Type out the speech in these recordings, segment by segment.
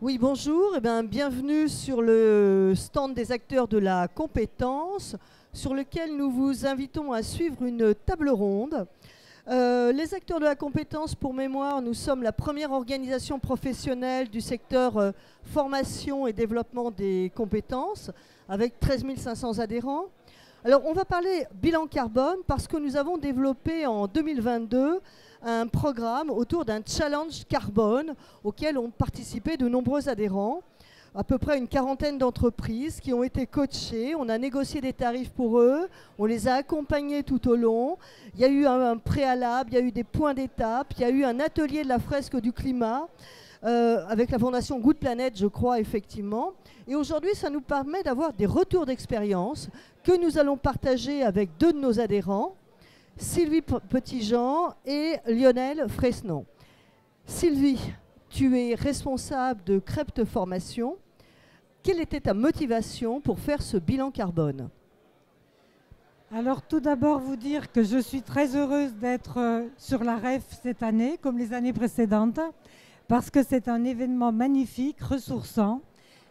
Oui, bonjour. Bienvenue sur le stand des acteurs de la compétence, sur lequel nous vous invitons à suivre une table ronde. Les acteurs de la compétence, pour mémoire, nous sommes la première organisation professionnelle du secteur formation et développement des compétences, avec 13 500 adhérents. Alors, on va parler bilan carbone parce que nous avons développé en 2022 un programme autour d'un challenge carbone auquel ont participé de nombreux adhérents, à peu près une quarantaine d'entreprises qui ont été coachées. On a négocié des tarifs pour eux, on les a accompagnés tout au long. Il y a eu un préalable, il y a eu des points d'étape, il y a eu un atelier de la fresque du climat avec la fondation Good Planet, je crois, effectivement. Et aujourd'hui, ça nous permet d'avoir des retours d'expérience que nous allons partager avec deux de nos adhérents, Sylvie Petitjean et Lionel Fresnon. Sylvie, tu es responsable de Crêpes Formation. Quelle était ta motivation pour faire ce bilan carbone? Alors tout d'abord vous dire que je suis très heureuse d'être sur la REF cette année, comme les années précédentes, parce que c'est un événement magnifique, ressourçant.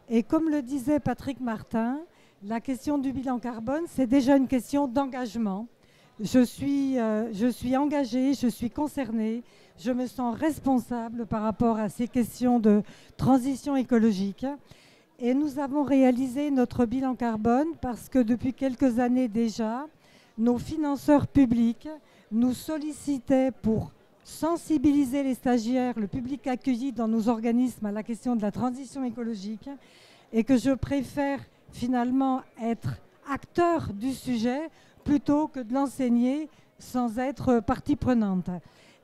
Et comme le disait Patrick Martin, la question du bilan carbone, c'est déjà une question d'engagement. Je suis engagée, je suis concernée, je me sens responsable par rapport à ces questions de transition écologique. Et nous avons réalisé notre bilan carbone parce que depuis quelques années déjà, nos financeurs publics nous sollicitaient pour sensibiliser les stagiaires, le public accueilli dans nos organismes à la question de la transition écologique, et que je préfère finalement être acteur du sujet plutôt que de l'enseigner sans être partie prenante.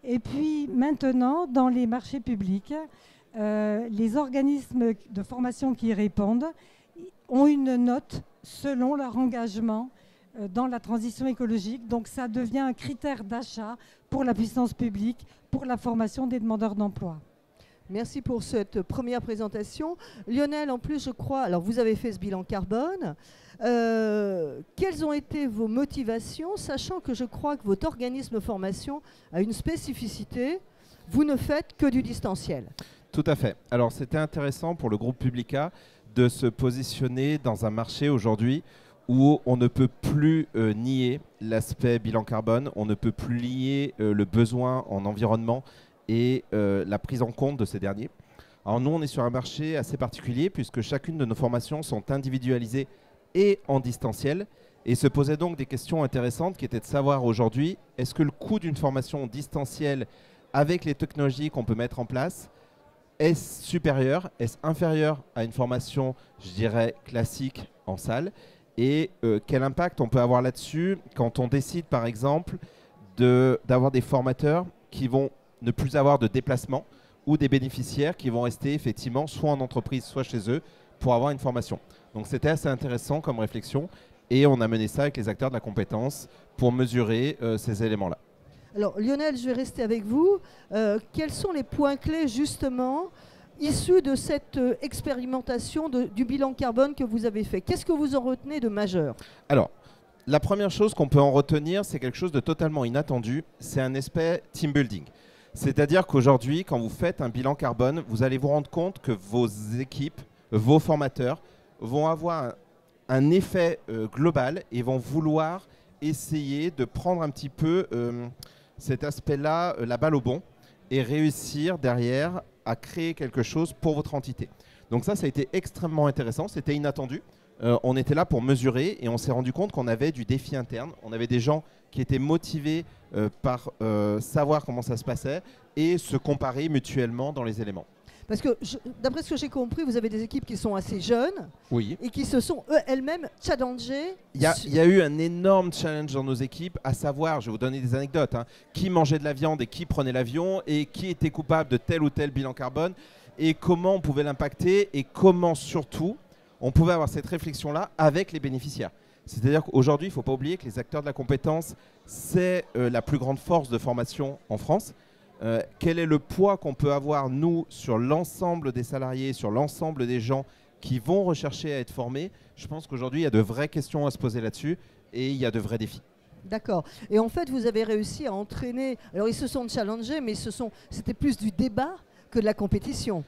Et puis maintenant, dans les marchés publics, les organismes de formation qui y répondent ont une note selon leur engagement dans la transition écologique. Donc ça devient un critère d'achat pour la puissance publique, pour la formation des demandeurs d'emploi. Merci pour cette première présentation. Lionel, en plus, je crois, alors vous avez fait ce bilan carbone. Quelles ont été vos motivations, sachant que je crois que votre organisme de formation a une spécificité, vous ne faites que du distanciel. Tout à fait. Alors c'était intéressant pour le groupe Publica de se positionner dans un marché aujourd'hui où on ne peut plus nier l'aspect bilan carbone, on ne peut plus lier le besoin en environnement et la prise en compte de ces derniers. Alors nous, on est sur un marché assez particulier puisque chacune de nos formations sont individualisées et en distanciel, et se posaient donc des questions intéressantes qui étaient de savoir aujourd'hui, est-ce que le coût d'une formation distancielle avec les technologies qu'on peut mettre en place, est-ce supérieur, est-ce inférieur à une formation, je dirais, classique en salle, et quel impact on peut avoir là-dessus quand on décide par exemple d'avoir des formateurs qui vont ne plus avoir de déplacement ou des bénéficiaires qui vont rester effectivement soit en entreprise, soit chez eux pour avoir une formation. Donc c'était assez intéressant comme réflexion et on a mené ça avec les acteurs de la compétence pour mesurer ces éléments-là. Alors Lionel, je vais rester avec vous. Quels sont les points clés justement issus de cette expérimentation du bilan carbone que vous avez fait? Qu'est-ce que vous en retenez de majeur? Alors, la première chose qu'on peut en retenir, c'est quelque chose de totalement inattendu, c'est un aspect team building. C'est-à-dire qu'aujourd'hui, quand vous faites un bilan carbone, vous allez vous rendre compte que vos équipes, vos formateurs vont avoir un effet global et vont vouloir essayer de prendre un petit peu cet aspect-là, la balle au bond, et réussir derrière à créer quelque chose pour votre entité. Donc ça a été extrêmement intéressant, c'était inattendu. On était là pour mesurer et on s'est rendu compte qu'on avait du défi interne. On avait des gens qui étaient motivés par savoir comment ça se passait et se comparer mutuellement dans les éléments. Parce que, d'après ce que j'ai compris, vous avez des équipes qui sont assez jeunes et qui se sont elles-mêmes challengées. Il y a eu un énorme challenge dans nos équipes, à savoir, je vais vous donner des anecdotes, qui mangeait de la viande et qui prenait l'avion et qui était coupable de tel ou tel bilan carbone et comment on pouvait l'impacter et comment surtout on pouvait avoir cette réflexion-là avec les bénéficiaires. C'est-à-dire qu'aujourd'hui, il ne faut pas oublier que les acteurs de la compétence, c'est la plus grande force de formation en France. Quel est le poids qu'on peut avoir, nous, sur l'ensemble des salariés, sur l'ensemble des gens qui vont rechercher à être formés? Je pense qu'aujourd'hui, il y a de vraies questions à se poser là-dessus et il y a de vrais défis. D'accord. Et en fait, vous avez réussi à entraîner... Alors, ils se sont challengés, mais c'était plus du débat que de la compétition.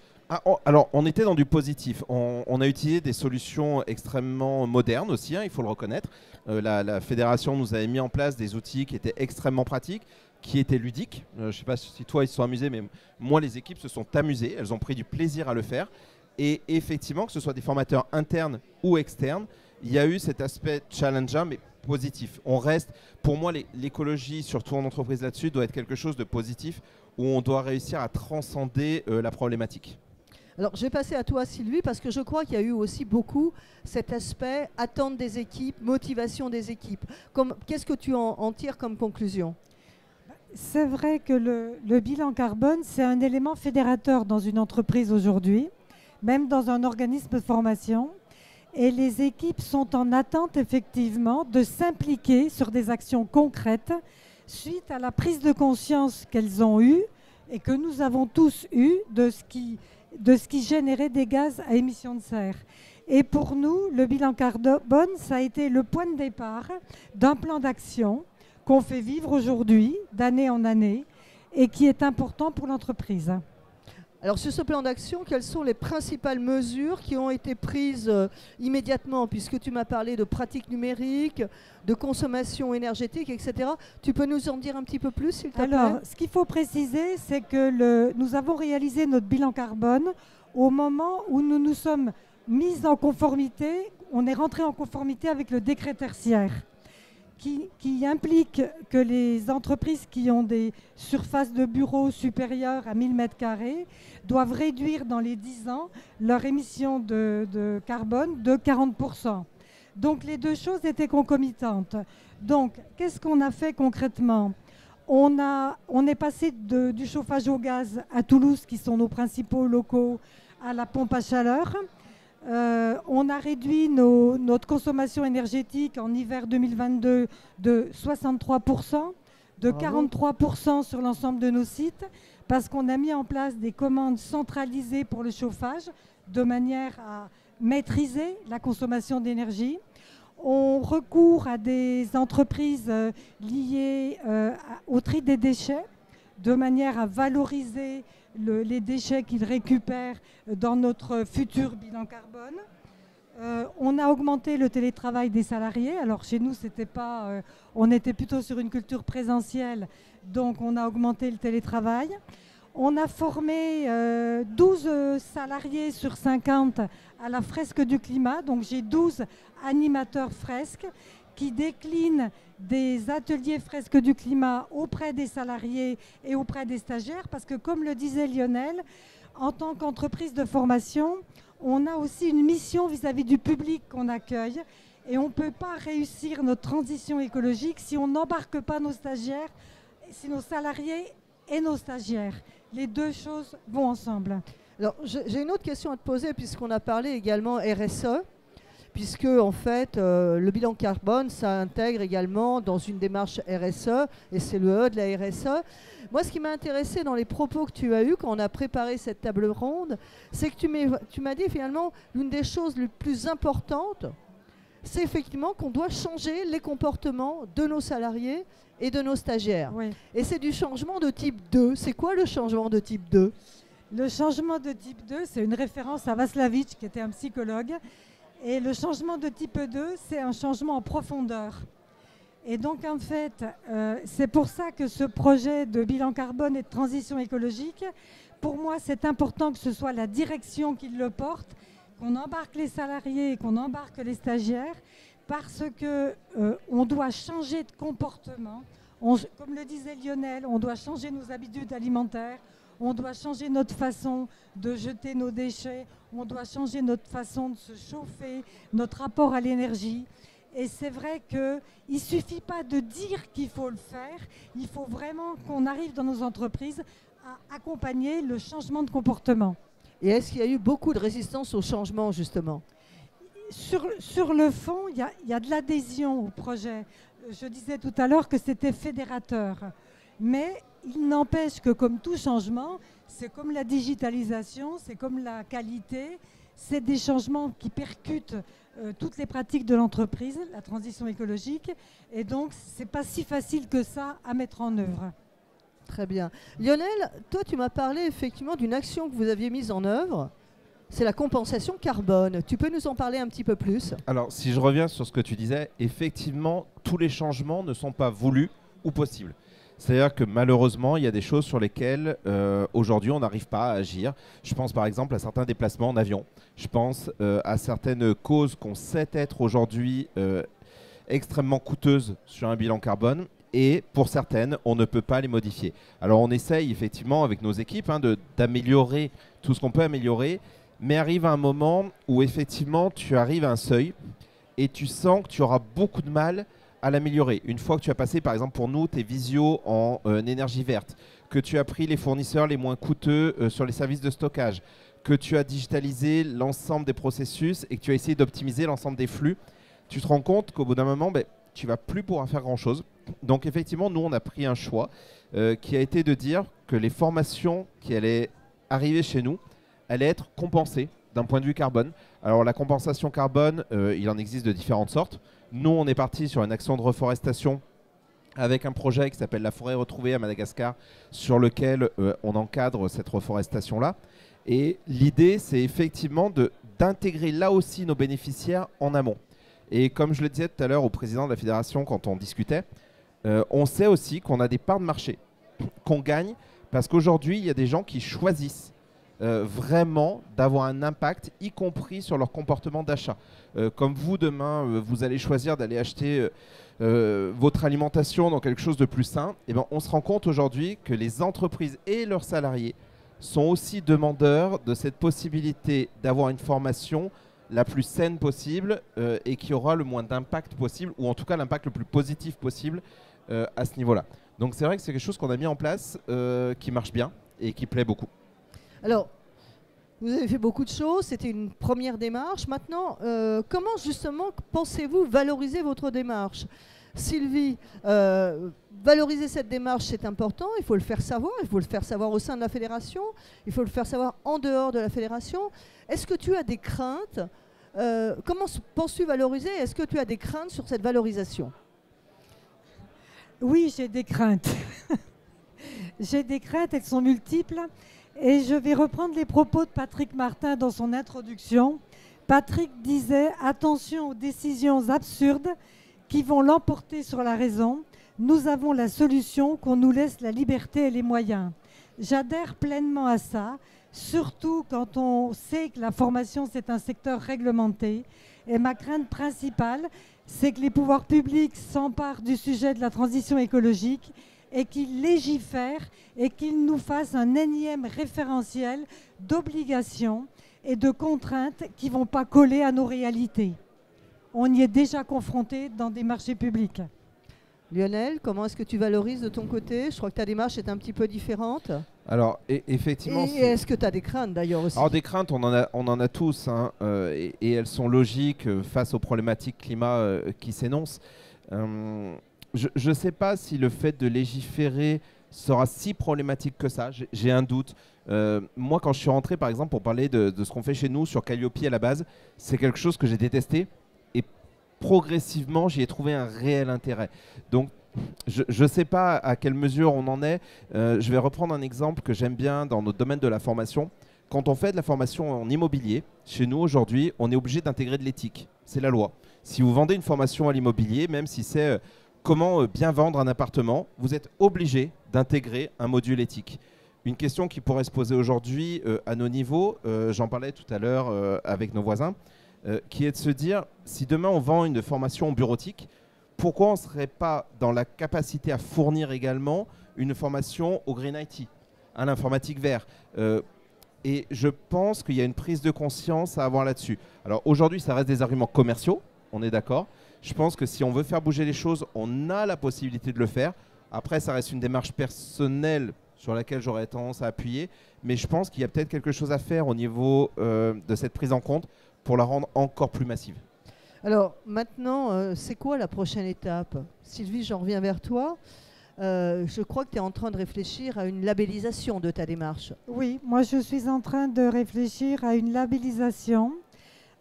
Alors, on était dans du positif. On a utilisé des solutions extrêmement modernes aussi, hein, il faut le reconnaître. La fédération nous avait mis en place des outils qui étaient extrêmement pratiques, qui étaient ludiques. Je ne sais pas si toi, ils se sont amusés, mais moi, les équipes se sont amusées. Elles ont pris du plaisir à le faire. Et effectivement, que ce soit des formateurs internes ou externes, il y a eu cet aspect challengeant, mais positif. On reste, pour moi, l'écologie, surtout en entreprise là-dessus, doit être quelque chose de positif, où on doit réussir à transcender la problématique. Alors, je vais passer à toi, Sylvie, parce que je crois qu'il y a eu aussi beaucoup cet aspect attente des équipes, motivation des équipes. Qu'est-ce que tu en tires comme conclusion? C'est vrai que le bilan carbone, c'est un élément fédérateur dans une entreprise aujourd'hui, même dans un organisme de formation. Et les équipes sont en attente, effectivement, de s'impliquer sur des actions concrètes suite à la prise de conscience qu'elles ont eue et que nous avons tous eue de ce qui générait des gaz à émissions de serre. Et pour nous, le bilan carbone, ça a été le point de départ d'un plan d'action qu'on fait vivre aujourd'hui, d'année en année, et qui est important pour l'entreprise. Alors sur ce plan d'action, quelles sont les principales mesures qui ont été prises immédiatement, puisque tu m'as parlé de pratiques numériques, de consommation énergétique, etc. Tu peux nous en dire un petit peu plus, s'il te plaît? Alors, ce qu'il faut préciser, c'est que nous avons réalisé notre bilan carbone au moment où nous nous sommes mis en conformité, on est rentré en conformité avec le décret tertiaire, qui implique que les entreprises qui ont des surfaces de bureaux supérieures à 1000 m² doivent réduire dans les 10 ans leur émission de carbone de 40%. Donc les deux choses étaient concomitantes. Donc qu'est-ce qu'on a fait concrètement? On est passé du chauffage au gaz à Toulouse, qui sont nos principaux locaux, à la pompe à chaleur. On a réduit notre consommation énergétique en hiver 2022 de 63%, de 43% sur l'ensemble de nos sites, parce qu'on a mis en place des commandes centralisées pour le chauffage, de manière à maîtriser la consommation d'énergie. On recourt à des entreprises liées au tri des déchets, de manière à valoriser les déchets qu'ils récupèrent dans notre futur bilan carbone. On a augmenté le télétravail des salariés. Alors chez nous, on était plutôt sur une culture présentielle, donc on a augmenté le télétravail. On a formé 12 salariés sur 50 à la fresque du climat. Donc j'ai 12 animateurs fresques qui déclinent des ateliers fresques du climat auprès des salariés et auprès des stagiaires, parce que comme le disait Lionel, en tant qu'entreprise de formation, on a aussi une mission vis-à-vis du public qu'on accueille, et on ne peut pas réussir notre transition écologique si on n'embarque pas nos stagiaires, si nos salariés et nos stagiaires. Les deux choses vont ensemble. Alors j'ai une autre question à te poser, puisqu'on a parlé également RSE. Puisque en fait, le bilan carbone, ça intègre également dans une démarche RSE, et c'est le E de la RSE. Moi, ce qui m'a intéressé dans les propos que tu as eus quand on a préparé cette table ronde, c'est que tu m'as dit finalement, l'une des choses les plus importantes, c'est effectivement qu'on doit changer les comportements de nos salariés et de nos stagiaires. Oui. Et c'est du changement de type 2. C'est quoi le changement de type 2? Le changement de type 2, c'est une référence à Václavic, qui était un psychologue. Et le changement de type 2, c'est un changement en profondeur. Et donc, en fait, c'est pour ça que ce projet de bilan carbone et de transition écologique, pour moi, c'est important que ce soit la direction qui le porte, qu'on embarque les salariés et qu'on embarque les stagiaires, parce qu'on doit changer de comportement. Comme le disait Lionel, on doit changer nos habitudes alimentaires, on doit changer notre façon de jeter nos déchets, on doit changer notre façon de se chauffer, notre rapport à l'énergie. Et c'est vrai qu'il ne suffit pas de dire qu'il faut le faire, il faut vraiment qu'on arrive dans nos entreprises à accompagner le changement de comportement. Et est-ce qu'il y a eu beaucoup de résistance au changement, justement? Sur le fond, il y a de l'adhésion au projet. Je disais tout à l'heure que c'était fédérateur. Mais il n'empêche que comme tout changement, c'est comme la digitalisation, c'est comme la qualité, c'est des changements qui percutent toutes les pratiques de l'entreprise, la transition écologique, et donc ce n'est pas si facile que ça à mettre en œuvre. Très bien. Lionel, toi, tu m'as parlé effectivement d'une action que vous aviez mise en œuvre. C'est la compensation carbone. Tu peux nous en parler un petit peu plus? Alors, si je reviens sur ce que tu disais, effectivement, tous les changements ne sont pas voulus ou possibles. C'est-à-dire que malheureusement, il y a des choses sur lesquelles aujourd'hui on n'arrive pas à agir. Je pense par exemple à certains déplacements en avion. Je pense à certaines causes qu'on sait être aujourd'hui extrêmement coûteuses sur un bilan carbone. Et pour certaines, on ne peut pas les modifier. Alors on essaye effectivement avec nos équipes d'améliorer tout ce qu'on peut améliorer. Mais arrive un moment où effectivement tu arrives à un seuil et tu sens que tu auras beaucoup de mal à l'améliorer. Une fois que tu as passé par exemple pour nous tes visios en énergie verte, que tu as pris les fournisseurs les moins coûteux sur les services de stockage, que tu as digitalisé l'ensemble des processus et que tu as essayé d'optimiser l'ensemble des flux, tu te rends compte qu'au bout d'un moment, tu ne vas plus pouvoir faire grand-chose. Donc effectivement, nous on a pris un choix qui a été de dire que les formations qui allaient arriver chez nous allait être compensée d'un point de vue carbone. Alors la compensation carbone, il en existe de différentes sortes. Nous, on est parti sur une action de reforestation avec un projet qui s'appelle La Forêt Retrouvée à Madagascar, sur lequel on encadre cette reforestation-là. Et l'idée, c'est effectivement d'intégrer là aussi nos bénéficiaires en amont. Et comme je le disais tout à l'heure au président de la fédération quand on discutait, on sait aussi qu'on a des parts de marché qu'on gagne parce qu'aujourd'hui, il y a des gens qui choisissent vraiment d'avoir un impact, y compris sur leur comportement d'achat. Comme vous, demain, vous allez choisir d'aller acheter votre alimentation dans quelque chose de plus sain, et on se rend compte aujourd'hui que les entreprises et leurs salariés sont aussi demandeurs de cette possibilité d'avoir une formation la plus saine possible et qui aura le moins d'impact possible, ou en tout cas l'impact le plus positif possible à ce niveau-là. Donc c'est vrai que c'est quelque chose qu'on a mis en place qui marche bien et qui plaît beaucoup. Alors, vous avez fait beaucoup de choses, c'était une première démarche. Maintenant, comment justement pensez-vous valoriser votre démarche? Sylvie, valoriser cette démarche, c'est important, il faut le faire savoir au sein de la fédération, il faut le faire savoir en dehors de la fédération. Est-ce que tu as des craintes? Comment penses-tu valoriser? Est-ce que tu as des craintes sur cette valorisation? Oui, j'ai des craintes. J'ai des craintes, elles sont multiples. Et je vais reprendre les propos de Patrick Martin dans son introduction. Patrick disait « Attention aux décisions absurdes qui vont l'emporter sur la raison. Nous avons la solution, qu'on nous laisse la liberté et les moyens. » J'adhère pleinement à ça, surtout quand on sait que la formation, c'est un secteur réglementé. Et ma crainte principale, c'est que les pouvoirs publics s'emparent du sujet de la transition écologique et qu'ils légifèrent et qu'ils nous fassent un énième référentiel d'obligations et de contraintes qui ne vont pas coller à nos réalités. On y est déjà confronté dans des marchés publics. Lionel, comment est-ce que tu valorises de ton côté? Je crois que ta démarche est un petit peu différente. Alors, effectivement... Et est-ce que tu as des craintes d'ailleurs aussi? Alors des craintes, on en a tous, et elles sont logiques face aux problématiques climat qui s'énoncent. Je ne sais pas si le fait de légiférer sera si problématique que ça. J'ai un doute. Moi, quand je suis rentré, par exemple, pour parler de ce qu'on fait chez nous sur Calliope à la base, c'est quelque chose que j'ai détesté. Et progressivement, j'y ai trouvé un réel intérêt. Donc, je ne sais pas à quelle mesure on en est. Je vais reprendre un exemple que j'aime bien dans notre domaine de la formation. Quand on fait de la formation en immobilier, chez nous aujourd'hui, on est obligé d'intégrer de l'éthique. C'est la loi. Si vous vendez une formation à l'immobilier, même si c'est comment bien vendre un appartement, vous êtes obligé d'intégrer un module éthique. Une question qui pourrait se poser aujourd'hui à nos niveaux, j'en parlais tout à l'heure avec nos voisins, qui est de se dire, si demain on vend une formation bureautique, pourquoi on ne serait pas dans la capacité à fournir également une formation au Green IT, à l'informatique vert et je pense qu'il y a une prise de conscience à avoir là-dessus. Alors aujourd'hui, ça reste des arguments commerciaux, on est d'accord. Je pense que si on veut faire bouger les choses, on a la possibilité de le faire. Après, ça reste une démarche personnelle sur laquelle j'aurais tendance à appuyer. Mais je pense qu'il y a peut-être quelque chose à faire au niveau de cette prise en compte pour la rendre encore plus massive. Alors maintenant, c'est quoi la prochaine étape? Sylvie, j'en reviens vers toi. Je crois que tu es en train de réfléchir à une labellisation de ta démarche. Oui, moi je suis en train de réfléchir à une labellisation.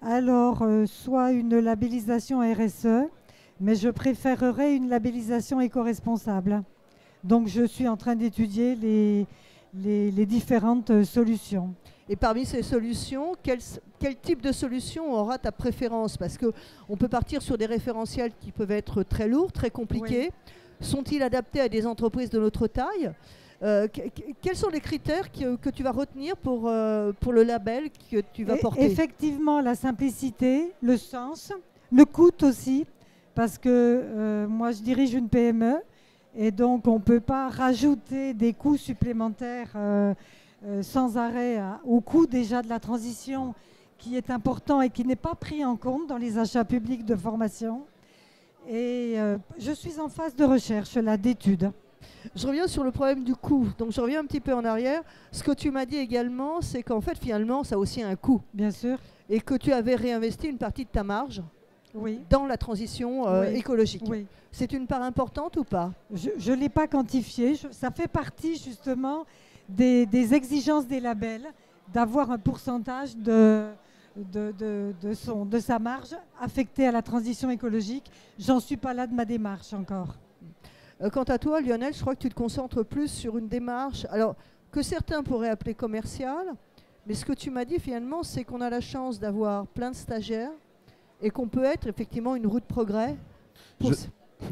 Alors, soit une labellisation RSE, mais je préférerais une labellisation éco-responsable. Donc je suis en train d'étudier les différentes solutions. Et parmi ces solutions, quel type de solution aura ta préférence? Parce qu'on peut partir sur des référentiels qui peuvent être très lourds, très compliqués. Oui. Sont-ils adaptés à des entreprises de notre taille? Quels sont les critères que tu vas retenir pour le label que tu vas porter? Effectivement, la simplicité, le sens, le coût aussi, parce que moi je dirige une PME et donc on ne peut pas rajouter des coûts supplémentaires sans arrêt au coût déjà de la transition qui est important et qui n'est pas pris en compte dans les achats publics de formation. Et je suis en phase de recherche, là, d'études. Je reviens sur le problème du coût. Donc je reviens un petit peu en arrière. Ce que tu m'as dit également, c'est qu'en fait, finalement, ça a aussi un coût. Bien sûr. Et que tu avais réinvesti une partie de ta marge dans la transition écologique. Oui. C'est une part importante ou pas? Je ne l'ai pas quantifié. Ça fait partie justement des exigences des labels, d'avoir un pourcentage de sa marge affectée à la transition écologique. J'en suis pas là de ma démarche encore. Quant à toi, Lionel, je crois que tu te concentres plus sur une démarche alors, que certains pourraient appeler commerciale, mais ce que tu m'as dit finalement, c'est qu'on a la chance d'avoir plein de stagiaires et qu'on peut être effectivement une roue de progrès.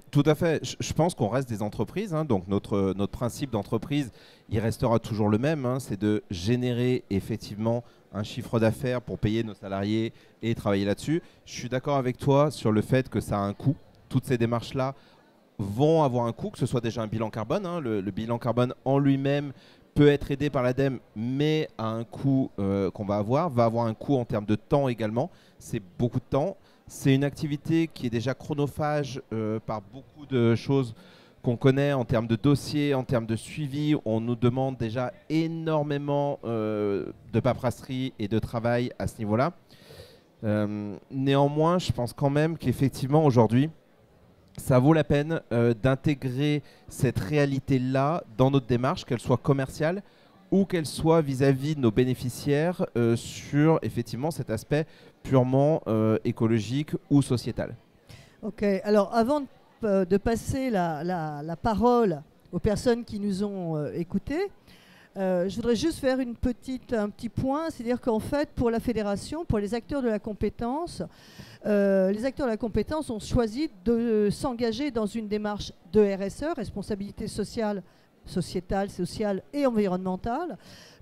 Tout à fait. Je pense qu'on reste des entreprises, hein, donc notre principe d'entreprise, il restera toujours le même, hein, c'est de générer effectivement un chiffre d'affaires pour payer nos salariés et travailler là-dessus. Je suis d'accord avec toi sur le fait que ça a un coût. Toutes ces démarches-là vont avoir un coût, que ce soit déjà un bilan carbone. Hein, le bilan carbone en lui-même peut être aidé par l'ADEME, mais à un coût qu'on va avoir un coût en termes de temps également. C'est beaucoup de temps. C'est une activité qui est déjà chronophage par beaucoup de choses qu'on connaît en termes de dossiers, en termes de suivi. On nous demande déjà énormément de paperasserie et de travail à ce niveau-là. Néanmoins, je pense quand même qu'effectivement aujourd'hui, ça vaut la peine d'intégrer cette réalité-là dans notre démarche, qu'elle soit commerciale ou qu'elle soit vis-à-vis de nos bénéficiaires sur effectivement cet aspect purement écologique ou sociétal. Ok, alors avant de passer la parole aux personnes qui nous ont écoutés, je voudrais juste faire un petit point, c'est-à-dire qu'en fait, pour la fédération, pour les acteurs de la compétence, ont choisi de s'engager dans une démarche de RSE, responsabilité sociale, sociétale et environnementale,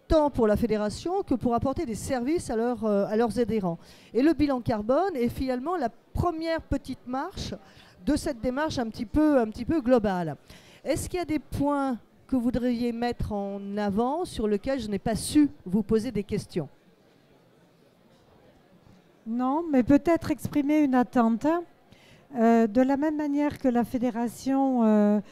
tant pour la fédération que pour apporter des services à leurs adhérents. Et le bilan carbone est finalement la première petite marche de cette démarche un petit peu globale. Est-ce qu'il y a des points que vous voudriez mettre en avant sur lesquels je n'ai pas su vous poser des questions? Non, mais peut-être exprimer une attente. De la même manière que la fédération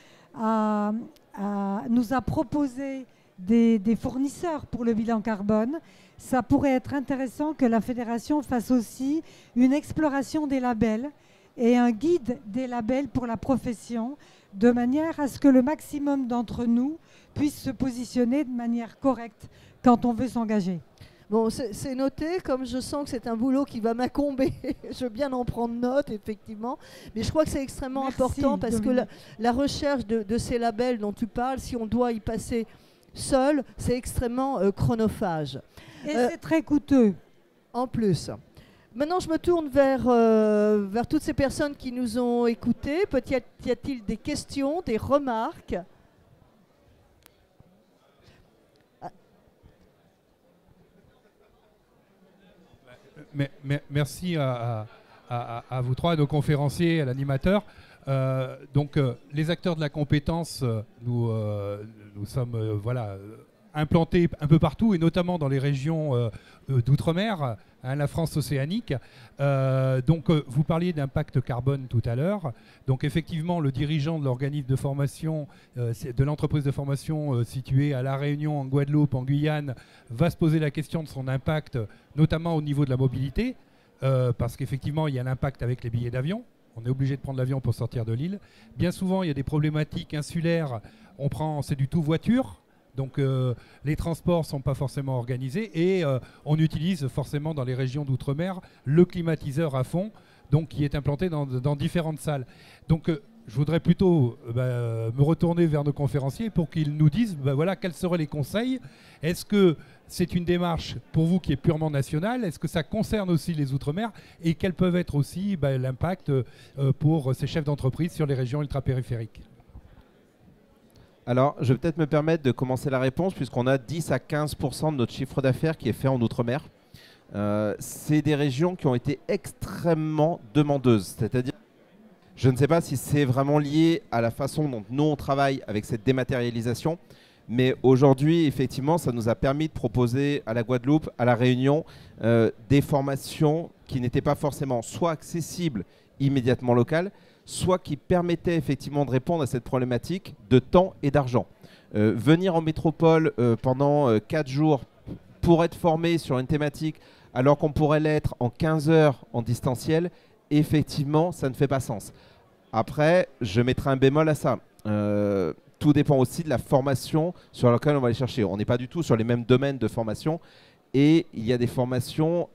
nous a proposé des fournisseurs pour le bilan carbone, ça pourrait être intéressant que la fédération fasse aussi une exploration des labels et un guide des labels pour la profession, de manière à ce que le maximum d'entre nous puisse se positionner de manière correcte quand on veut s'engager. Bon, c'est noté, comme je sens que c'est un boulot qui va m'accomber, je veux bien en prendre note, effectivement. Mais je crois que c'est extrêmement important parce que la recherche de ces labels dont tu parles, si on doit y passer seul, c'est extrêmement chronophage. Et c'est très coûteux. En plus. Maintenant, je me tourne vers toutes ces personnes qui nous ont écoutés. Peut-être y a-t-il des questions, des remarques? Merci à vous trois, à nos conférenciers, à l'animateur. Les acteurs de la compétence, nous sommes implantés un peu partout, et notamment dans les régions d'outre-mer, hein, la France océanique. Vous parliez d'impact carbone tout à l'heure. Donc effectivement, le dirigeant de l'organisme de formation, de l'entreprise de formation située à La Réunion, en Guadeloupe, en Guyane, va se poser la question de son impact, notamment au niveau de la mobilité, parce qu'effectivement, il y a l'impact avec les billets d'avion. On est obligé de prendre l'avion pour sortir de l'île. Bien souvent, il y a des problématiques insulaires. C'est du tout voiture. Donc les transports ne sont pas forcément organisés et on utilise forcément dans les régions d'outre-mer le climatiseur à fond, donc qui est implanté dans différentes salles. Donc je voudrais plutôt me retourner vers nos conférenciers pour qu'ils nous disent voilà, quels seraient les conseils. Est-ce que c'est une démarche pour vous qui est purement nationale? Est-ce que ça concerne aussi les Outre-mer? Et quels peuvent être aussi l'impact pour ces chefs d'entreprise sur les régions ultrapériphériques? Alors, je vais peut-être me permettre de commencer la réponse puisqu'on a 10 à 15% de notre chiffre d'affaires qui est fait en Outre-mer. C'est des régions qui ont été extrêmement demandeuses. C'est-à-dire, je ne sais pas si c'est vraiment lié à la façon dont nous on travaille avec cette dématérialisation, mais aujourd'hui, effectivement, ça nous a permis de proposer à la Guadeloupe, à la Réunion, des formations qui n'étaient pas forcément soit accessibles immédiatement locales, soit qui permettaient effectivement de répondre à cette problématique de temps et d'argent. Venir en métropole pendant 4 jours pour être formé sur une thématique, alors qu'on pourrait l'être en 15 heures en distanciel, effectivement, ça ne fait pas sens. Après, je mettrai un bémol à ça. Tout dépend aussi de la formation sur laquelle on va aller chercher. On n'est pas du tout sur les mêmes domaines de formation. Et il y a des formations,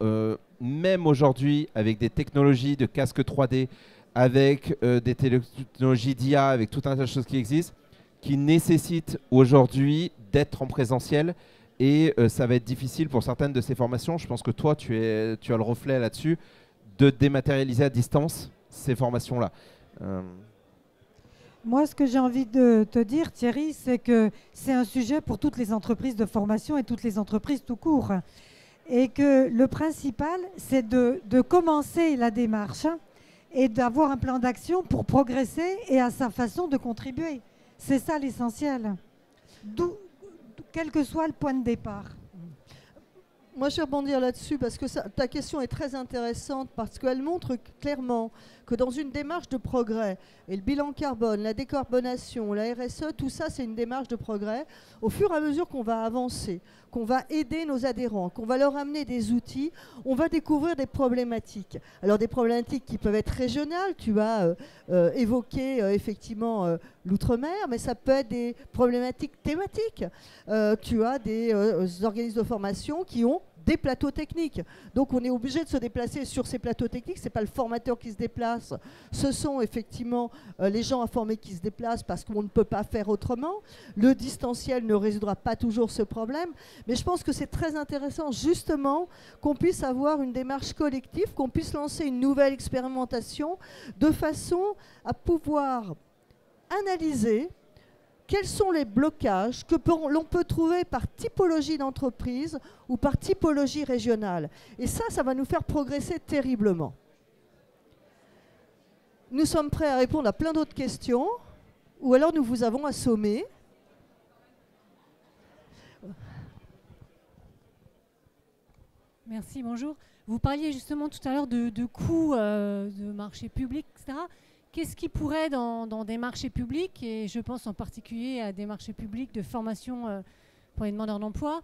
même aujourd'hui, avec des technologies de casque 3D, avec des technologies d'IA, avec tout un tas de choses qui existent, qui nécessitent aujourd'hui d'être en présentiel. Et ça va être difficile pour certaines de ces formations. Je pense que toi, tu as le reflet là-dessus, de dématérialiser à distance ces formations-là. Moi, ce que j'ai envie de te dire, Thierry, c'est que c'est un sujet pour toutes les entreprises de formation et toutes les entreprises tout court. Et que le principal, c'est de commencer la démarche et d'avoir un plan d'action pour progresser et à sa façon de contribuer. C'est ça l'essentiel. Quel que soit le point de départ. Moi, je vais rebondir là-dessus parce que ta question est très intéressante parce qu'elle montre clairement que dans une démarche de progrès, et le bilan carbone, la décarbonation, la RSE, tout ça, c'est une démarche de progrès. Au fur et à mesure qu'on va avancer, qu'on va aider nos adhérents, qu'on va leur amener des outils, on va découvrir des problématiques. Alors, des problématiques qui peuvent être régionales, tu as évoqué effectivement l'outre-mer, mais ça peut être des problématiques thématiques. Tu as des organismes de formation qui ont des plateaux techniques. Donc on est obligé de se déplacer sur ces plateaux techniques. Ce n'est pas le formateur qui se déplace, ce sont effectivement les gens à former qui se déplacent parce qu'on ne peut pas faire autrement. Le distanciel ne résoudra pas toujours ce problème, mais je pense que c'est très intéressant justement qu'on puisse avoir une démarche collective, qu'on puisse lancer une nouvelle expérimentation de façon à pouvoir analyser quels sont les blocages que l'on peut trouver par typologie d'entreprise ou par typologie régionale. Et ça va nous faire progresser terriblement. Nous sommes prêts à répondre à plein d'autres questions, ou alors nous vous avons assommé. Merci, bonjour. Vous parliez justement tout à l'heure de coûts de marché public, etc. Qu'est-ce qui pourrait, dans des marchés publics, et je pense en particulier à des marchés publics de formation pour les demandeurs d'emploi,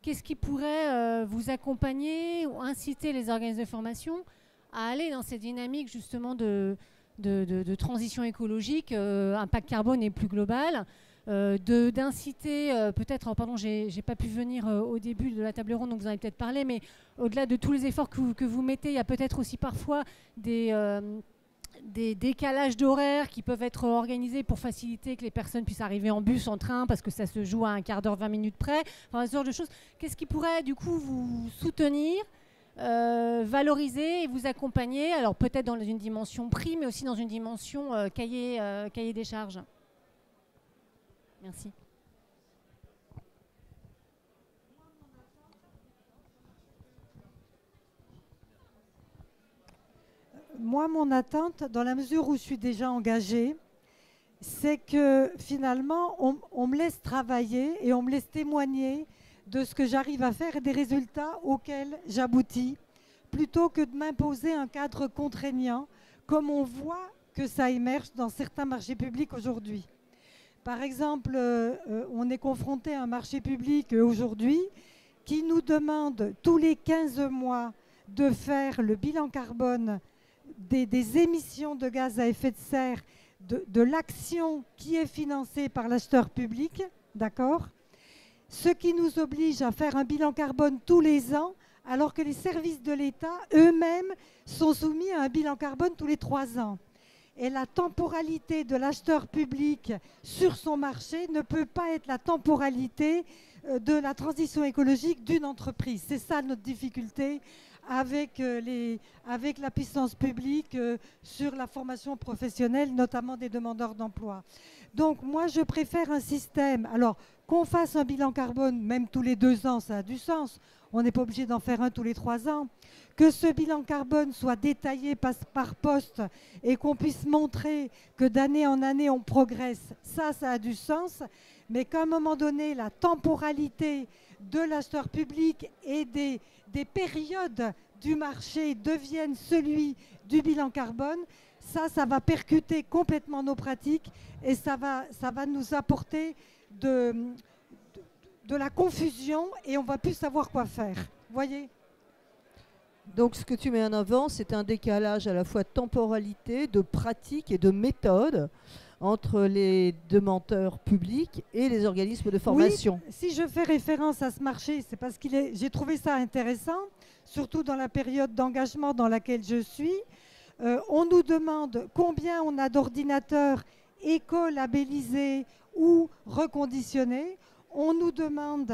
qu'est-ce qui pourrait vous accompagner ou inciter les organismes de formation à aller dans cette dynamique justement de transition écologique, impact carbone et plus global, d'inciter peut-être, pardon, j'ai pas pu venir au début de la table ronde, donc vous en avez peut-être parlé, mais au-delà de tous les efforts que vous mettez, il y a peut-être aussi parfois des décalages d'horaires qui peuvent être organisés pour faciliter que les personnes puissent arriver en bus, en train, parce que ça se joue à un quart d'heure, 20 minutes près, enfin ce genre de choses. Qu'est-ce qui pourrait du coup vous soutenir, valoriser et vous accompagner, alors peut-être dans une dimension prix, mais aussi dans une dimension cahier des charges? Merci. Moi, mon attente, dans la mesure où je suis déjà engagée, c'est que finalement, on me laisse travailler et on me laisse témoigner de ce que j'arrive à faire et des résultats auxquels j'aboutis, plutôt que de m'imposer un cadre contraignant, comme on voit que ça émerge dans certains marchés publics aujourd'hui. Par exemple, on est confronté à un marché public aujourd'hui qui nous demande tous les 15 mois de faire le bilan carbone des émissions de gaz à effet de serre de l'action qui est financée par l'acheteur public, d'accord ? Ce qui nous oblige à faire un bilan carbone tous les ans, alors que les services de l'État eux-mêmes sont soumis à un bilan carbone tous les 3 ans. Et la temporalité de l'acheteur public sur son marché ne peut pas être la temporalité de la transition écologique d'une entreprise. C'est ça notre difficulté avec la puissance publique sur la formation professionnelle, notamment des demandeurs d'emploi. Donc moi, je préfère un système, alors qu'on fasse un bilan carbone, même tous les 2 ans, ça a du sens. On n'est pas obligé d'en faire un tous les 3 ans. Que ce bilan carbone soit détaillé par poste et qu'on puisse montrer que d'année en année, on progresse, ça a du sens. Mais qu'à un moment donné, la temporalité de l'acheteur public et des périodes du marché deviennent celui du bilan carbone, ça va percuter complètement nos pratiques et ça va nous apporter de la confusion et on ne va plus savoir quoi faire. Voyez ? Donc ce que tu mets en avant, c'est un décalage à la fois de temporalité, de pratique et de méthode entre les demandeurs publics et les organismes de formation. Oui, si je fais référence à ce marché, c'est parce que j'ai trouvé ça intéressant, surtout dans la période d'engagement dans laquelle je suis. On nous demande combien on a d'ordinateurs éco-labellisés ou reconditionnés. On nous demande,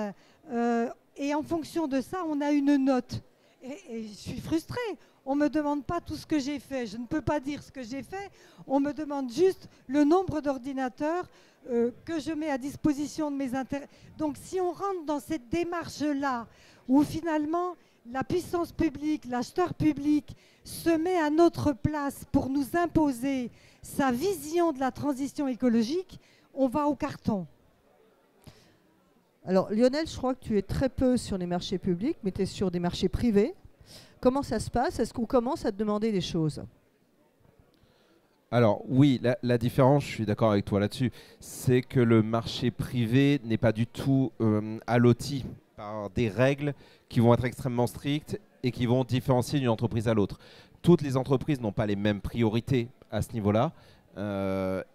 et en fonction de ça, on a une note. Et je suis frustrée. On ne me demande pas tout ce que j'ai fait. Je ne peux pas dire ce que j'ai fait. On me demande juste le nombre d'ordinateurs que je mets à disposition de mes intérêts. Donc si on rentre dans cette démarche-là, où finalement la puissance publique, l'acheteur public se met à notre place pour nous imposer sa vision de la transition écologique, on va au carton. Alors Lionel, je crois que tu es très peu sur les marchés publics, mais tu es sur des marchés privés. Comment ça se passe? Est-ce qu'on commence à te demander des choses? Alors oui, la différence, je suis d'accord avec toi là-dessus, c'est que le marché privé n'est pas du tout alloti par des règles qui vont être extrêmement strictes et qui vont différencier d'une entreprise à l'autre. Toutes les entreprises n'ont pas les mêmes priorités à ce niveau-là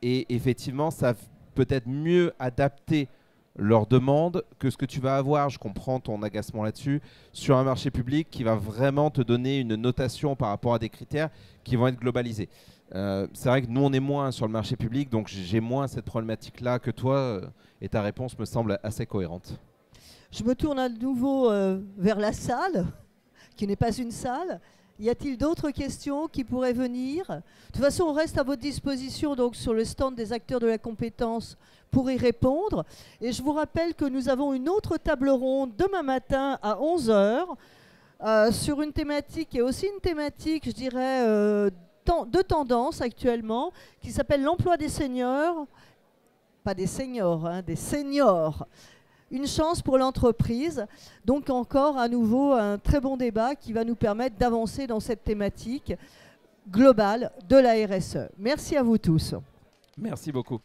et effectivement, ça peut être mieux adapté leur demande que ce que tu vas avoir, je comprends ton agacement là-dessus, sur un marché public qui va vraiment te donner une notation par rapport à des critères qui vont être globalisés. C'est vrai que nous, on est moins sur le marché public, donc j'ai moins cette problématique-là que toi, et ta réponse me semble assez cohérente. Je me tourne à nouveau vers la salle, qui n'est pas une salle. Y a-t-il d'autres questions qui pourraient venir? De toute façon, on reste à votre disposition donc, sur le stand des acteurs de la compétence pour y répondre. Et je vous rappelle que nous avons une autre table ronde demain matin à 11 h sur une thématique qui est aussi une thématique, je dirais, de tendance actuellement, qui s'appelle l'emploi des seniors. Pas des seniors, hein, des seniors. Une chance pour l'entreprise. Donc encore à nouveau un très bon débat qui va nous permettre d'avancer dans cette thématique globale de la RSE. Merci à vous tous. Merci beaucoup.